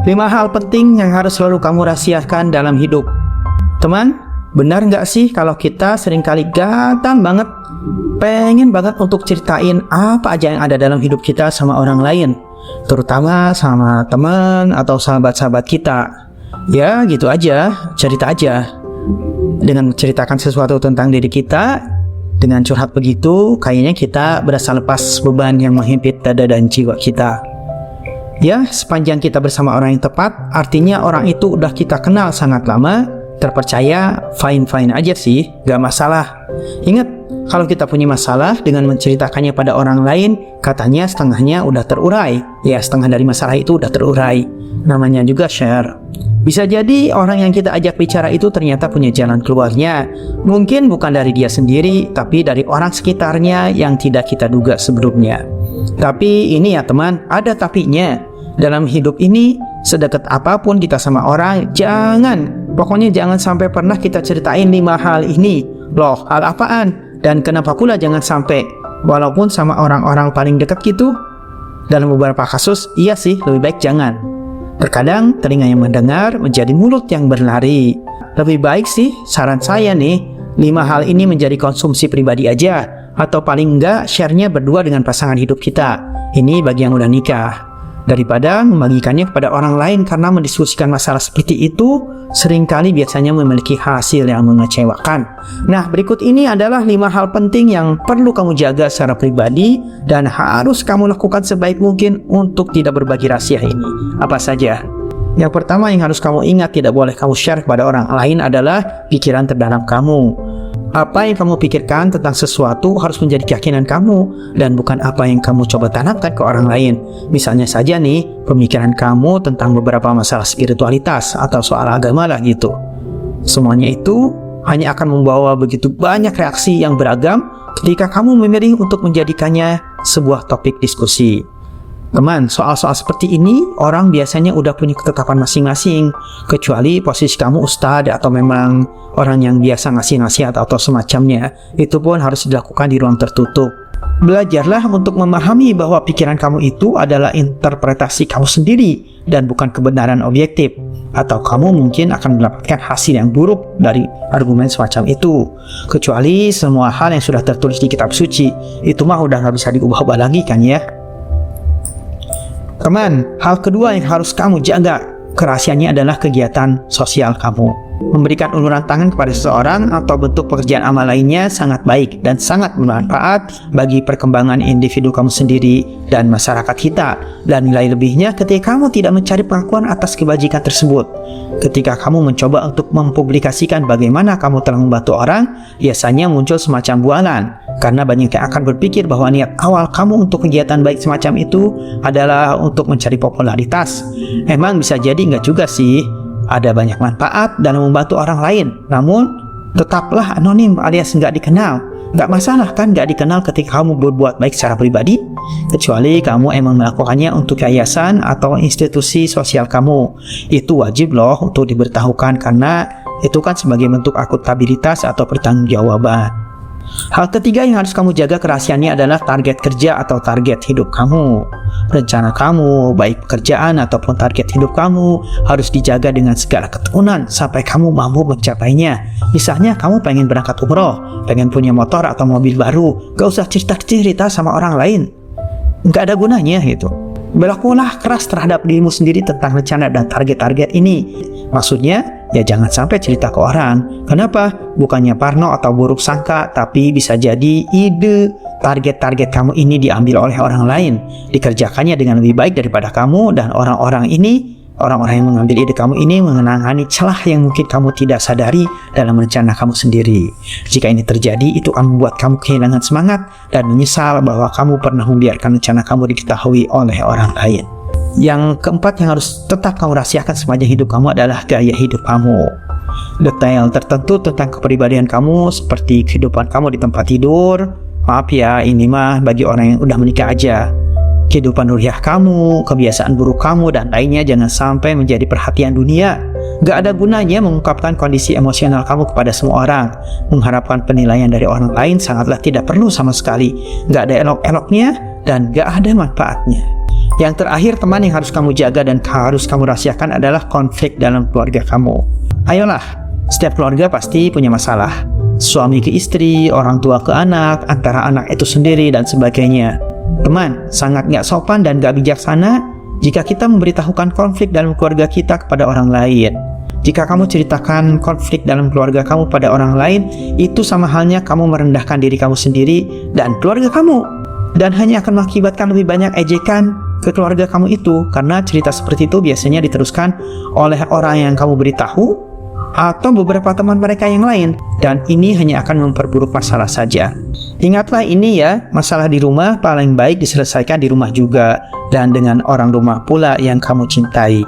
5 hal penting yang harus selalu kamu rahasiakan dalam hidup. Teman, benar nggak sih kalau kita seringkali gatal banget, pengen banget untuk ceritain apa aja yang ada dalam hidup kita sama orang lain, terutama sama teman atau sahabat-sahabat kita. Ya gitu aja, cerita aja. Dengan menceritakan sesuatu tentang diri kita, dengan curhat begitu, kayaknya kita berasa lepas beban yang menghimpit dada dan jiwa kita. Ya, sepanjang kita bersama orang yang tepat, artinya orang itu udah kita kenal sangat lama, terpercaya, fine-fine aja sih, gak masalah. Ingat, kalau kita punya masalah dengan menceritakannya pada orang lain, katanya setengahnya udah terurai. Ya, setengah dari masalah itu udah terurai. Namanya juga share. Bisa jadi orang yang kita ajak bicara itu ternyata punya jalan keluarnya. Mungkin bukan dari dia sendiri, tapi dari orang sekitarnya yang tidak kita duga sebelumnya. Tapi ini ya teman, ada tapinya. Dalam hidup ini, sedekat apapun kita sama orang, pokoknya jangan sampai pernah kita ceritain 5 hal ini. Loh, hal apaan? Dan kenapa pula jangan sampai? Walaupun sama orang-orang paling dekat gitu. Dalam beberapa kasus, iya sih, lebih baik jangan. Terkadang telinga yang mendengar menjadi mulut yang berlari. Lebih baik sih, saran saya nih, 5 hal ini menjadi konsumsi pribadi aja. Atau paling enggak, share-nya berdua dengan pasangan hidup kita. Ini bagi yang udah nikah. Daripada membagikannya kepada orang lain karena mendiskusikan masalah seperti itu, seringkali biasanya memiliki hasil yang mengecewakan. Nah, berikut ini adalah 5 hal penting yang perlu kamu jaga secara pribadi dan harus kamu lakukan sebaik mungkin untuk tidak berbagi rahasia ini. Apa saja? Yang pertama yang harus kamu ingat tidak boleh kamu share kepada orang lain adalah pikiran terdalam kamu. Apa yang kamu pikirkan tentang sesuatu harus menjadi keyakinan kamu dan bukan apa yang kamu coba tanamkan ke orang lain. Misalnya saja nih, pemikiran kamu tentang beberapa masalah spiritualitas atau soal agama lah gitu. Semuanya itu hanya akan membawa begitu banyak reaksi yang beragam ketika kamu memilih untuk menjadikannya sebuah topik diskusi. Teman, soal-soal seperti ini orang biasanya udah punya ketetapan masing-masing, kecuali posisi kamu ustadz atau memang orang yang biasa ngasih nasihat atau semacamnya. Itu pun harus dilakukan di ruang tertutup. Belajarlah untuk memahami bahwa pikiran kamu itu adalah interpretasi kamu sendiri dan bukan kebenaran objektif. Atau kamu mungkin akan mendapatkan hasil yang buruk dari argumen semacam itu. Kecuali semua hal yang sudah tertulis di kitab suci, itu mah udah gak bisa diubah-ubah lagi kan ya. Teman, hal kedua yang harus kamu jaga kerahasiaannya adalah kegiatan sosial kamu. Memberikan uluran tangan kepada seseorang atau bentuk pekerjaan amal lainnya sangat baik dan sangat bermanfaat bagi perkembangan individu kamu sendiri dan masyarakat kita. Dan nilai lebihnya ketika kamu tidak mencari pengakuan atas kebajikan tersebut. Ketika kamu mencoba untuk mempublikasikan bagaimana kamu telah membantu orang, biasanya muncul semacam bualan. Karena banyak yang akan berpikir bahwa niat awal kamu untuk kegiatan baik semacam itu adalah untuk mencari popularitas. Emang bisa jadi enggak juga sih. Ada banyak manfaat dalam membantu orang lain. Namun, tetaplah anonim alias nggak dikenal. Nggak masalah kan nggak dikenal ketika kamu berbuat baik secara pribadi, kecuali kamu emang melakukannya untuk yayasan atau institusi sosial kamu. Itu wajib loh untuk diberitahukan karena itu kan sebagai bentuk akuntabilitas atau pertanggungjawaban. Hal ketiga yang harus kamu jaga kerahasiaannya adalah target kerja atau target hidup kamu. Rencana kamu, baik pekerjaan ataupun target hidup kamu, harus dijaga dengan segala ketekunan sampai kamu mampu mencapainya. Misalnya kamu pengen berangkat umroh, pengen punya motor atau mobil baru, gak usah cerita-cerita sama orang lain. Gak ada gunanya gitu. Berlakulah keras terhadap dirimu sendiri tentang rencana dan target-target ini. Maksudnya, ya jangan sampai cerita ke orang. Kenapa? Bukannya parno atau buruk sangka, tapi bisa jadi ide target-target kamu ini diambil oleh orang lain, dikerjakannya dengan lebih baik daripada kamu, dan orang-orang yang mengambil ide kamu ini mengenangani celah yang mungkin kamu tidak sadari dalam rencana kamu sendiri. Jika ini terjadi, itu akan membuat kamu kehilangan semangat dan menyesal bahwa kamu pernah membiarkan rencana kamu diketahui oleh orang lain. Yang keempat yang harus tetap kamu rahasiakan sepanjang hidup kamu adalah gaya hidup kamu. Detail tertentu tentang kepribadian kamu seperti kehidupan kamu di tempat tidur, maaf ya ini mah bagi orang yang udah menikah aja. Kehidupan nuriyah kamu, kebiasaan buruk kamu, dan lainnya jangan sampai menjadi perhatian dunia. Gak ada gunanya mengungkapkan kondisi emosional kamu kepada semua orang. Mengharapkan penilaian dari orang lain sangatlah tidak perlu sama sekali. Gak ada elok-eloknya dan gak ada manfaatnya. Yang terakhir, teman, yang harus kamu jaga dan harus kamu rahasiakan adalah konflik dalam keluarga kamu. Ayolah, setiap keluarga pasti punya masalah. Suami ke istri, orang tua ke anak, antara anak itu sendiri, dan sebagainya. Teman, sangat gak sopan dan gak bijaksana jika kita memberitahukan konflik dalam keluarga kita kepada orang lain. Jika kamu ceritakan konflik dalam keluarga kamu pada orang lain, itu sama halnya kamu merendahkan diri kamu sendiri dan keluarga kamu. Dan hanya akan mengakibatkan lebih banyak ejekan ke keluarga kamu itu, karena cerita seperti itu biasanya diteruskan oleh orang yang kamu beritahu atau beberapa teman mereka yang lain, dan ini hanya akan memperburuk masalah saja. Ingatlah ini ya, masalah di rumah paling baik diselesaikan di rumah juga, dan dengan orang rumah pula yang kamu cintai.